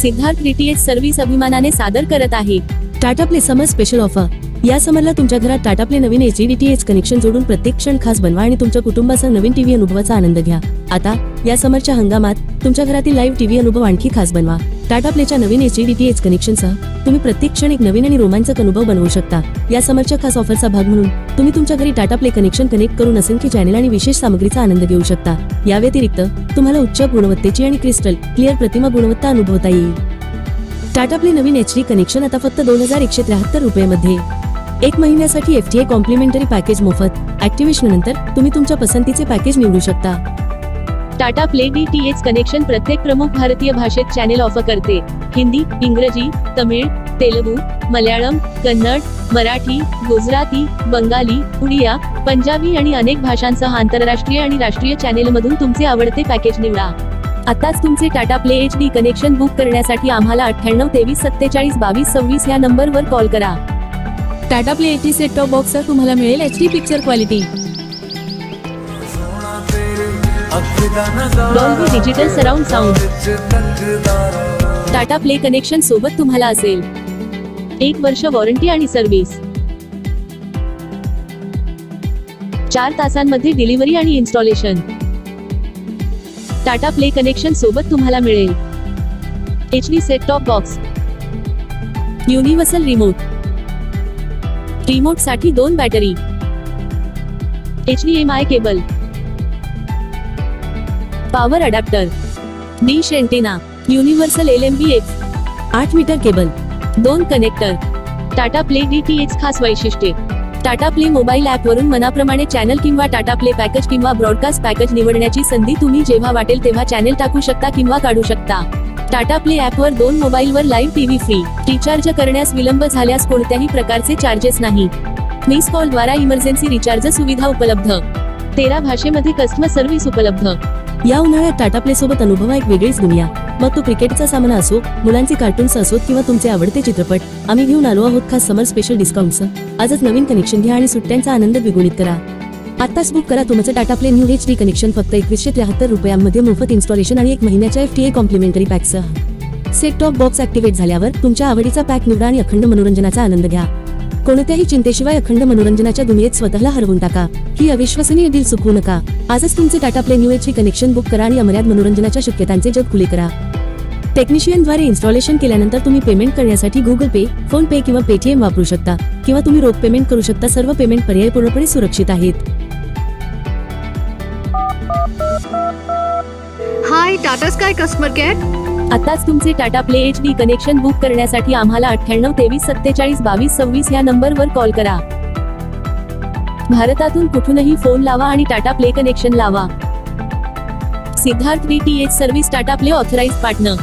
Siddharth DTH service अभिमानाने सादर करत आहे टाटा प्ले समर स्पेशल ऑफर। या समरला तुमच्या घरात टाटा प्ले नवीन HDTH कनेक्शन जोडून प्रत्येक क्षण खास बनवा आणि तुमच्या कुटुंबासह नवीन टीव्ही अनुभवाचा आनंद घ्या। आता या समरच्या हंगामात तुमच्या घरातील लाईव्ह टीव्ही अनुभव आणखी खास बनवा। टाटा प्लेच्या नवीन HDTH कनेक्शनसह तुम्ही प्रत्येक क्षण एक नवीन आणि रोमांचक अनुभव बनवू शकता। या समरच्या खास ऑफरचा भाग म्हणून तुम्ही तुमच्या घरी टाटा प्ले कनेक्शन कनेक्ट करून असंख्य चॅनेल आणि विशेष सामग्रीचा आनंद घेऊ शकता। या व्यतिरिक्त तुम्हाला उच्च गुणवत्तेची आणि क्रिस्टल क्लिअर प्रतिमा गुणवत्ता अनुभवता येईल। टाटा प्ले नवीन HD कनेक्शन आता फक्त 2173 रुपये एक महिन्यासाठी FTA कॉम्प्लिमेंटरी पॅकेज मोफत। ऍक्टिव्हेशन नंतर तुम्ही तुमच्या पसंतीचे पॅकेज निवडू शकता। टाटा प्ले डीटीएच कनेक्शन प्रत्येक प्रमुख भारतीय भाषेत चॅनेल ऑफर करते। हिंदी, इंग्रजी, तमिळ, तेलुगू, मल्याळम, कन्नड, मराठी, गुजराती, बंगाली, उडिया, पंजाबी आणि अनेक भाषांसह आंतरराष्ट्रीय आणि राष्ट्रीय चॅनेलमधून तुमचे आवडते पॅकेज निवडा। आताच तुमचे Tata play HD connection book करण्यासाठी आम्हाला 98 23 47 22 26 या नंबरवर कॉल करा। Tata play HD set top बॉक्सवर तुम्हाला मिळेल HD picture quality, Dolby digital surround sound. Tata play connection सोबत तुम्हाला असेल 1 वर्ष वॉरंटी आणि सर्व्हिस, 4 तासांमध्ये डिलिव्हरी आणि इन्स्टॉलेशन। टाटा प्ले कनेक्शन सोबत तुम्हाला मिळेल HD set top box, universal remote साठी 2 battery, HDMI cable, power adapter, dish antenna, universal LMBX, 8 metre cable, 2 connector. Tata play DTH खास वैशिष्ट्ये। टाटा प्ले मोबाईल ऍप वरून मनाप्रमाणे चॅनल किंवा टाटा प्ले पॅकेज किंवा ब्रॉडकास्ट पॅकेज निवडण्याची संधी। तुम्ही जेव्हा वाटेल तेव्हा चॅनल टाकू शकता किंवा काढू शकता। टाटा प्ले ऍपवर 2 मोबाईलवर लाईव्ह टीव्ही फ्री। रिचार्ज करण्यास विलंब झाल्यास कोणत्याही प्रकारचे चार्जेस नाही। मिस कॉल द्वारा इमर्जन्सी रिचार्ज सुविधा उपलब्ध। 13 भाषेमध्ये कस्टमर सर्व्हिस उपलब्ध। या उन्हाळ्यात टाटा प्ले सोबत अनुभवा एक वेगळीच दुनिया। मग तो क्रिकेटचा सामना असो, मुलांचे कार्टून्स असोत किंवा तुमचे आवडते चित्रपट, आम्ही घेऊन आलो आहोत खास समर स्पेशल डिस्काउंट्स। आजच नवीन कनेक्शन घ्या आणि सुट्ट्यांचा आनंद द्विगुणित करा। आताच बुक करा तुमचं Tata play new HD connection फक्त 2173 रुपयांमध्ये मोफत इन्स्टॉलेशन आणि 1 महिन्याच्या FTA कॉम्प्लिमेंटरी पॅकसह। सेट टॉप बॉक्स ऍक्टिव्हेट झाल्यावर तुमच्या आवडीचा पॅक निवडा आणि अखंड मनोरंजनाचा आनंद घ्या। कोणत्याही चिंतेशिवाय अखंड मनोरंजनाच्या दुनियेत स्वतःला हरवून टाका। ही अविश्वसनीय डील चुकवू नका। आजच तुमचे Tata play new HD connection book करा आणि अमर्याद मनोरंजनाच्या शक्यतांचे जग खुले करा। टेक्निशियनद्वारे इन्स्टॉलेशन केल्यानंतर तुम्ही पेमेंट करण्यासाठी गुगल पे, फोन पे किंवा पेटीएम वापरू शकता किंवा तुम्ही रोख पेमेंट करू शकता। सर्व पेमेंट पर्याय पूर्णपणे सुरक्षित आहेत। हाय टाटा स्काय कस्टमर केअर। आताच तुमचे Tata play HD connection book करण्यासाठी आम्हाला 98 23 47 22 26 या नंबरवर कॉल करा। भारतातून कुठूनही फोन लावा आणि टाटा प्ले कनेक्शन लावा। Siddharth DTH service Tata play authorised partner.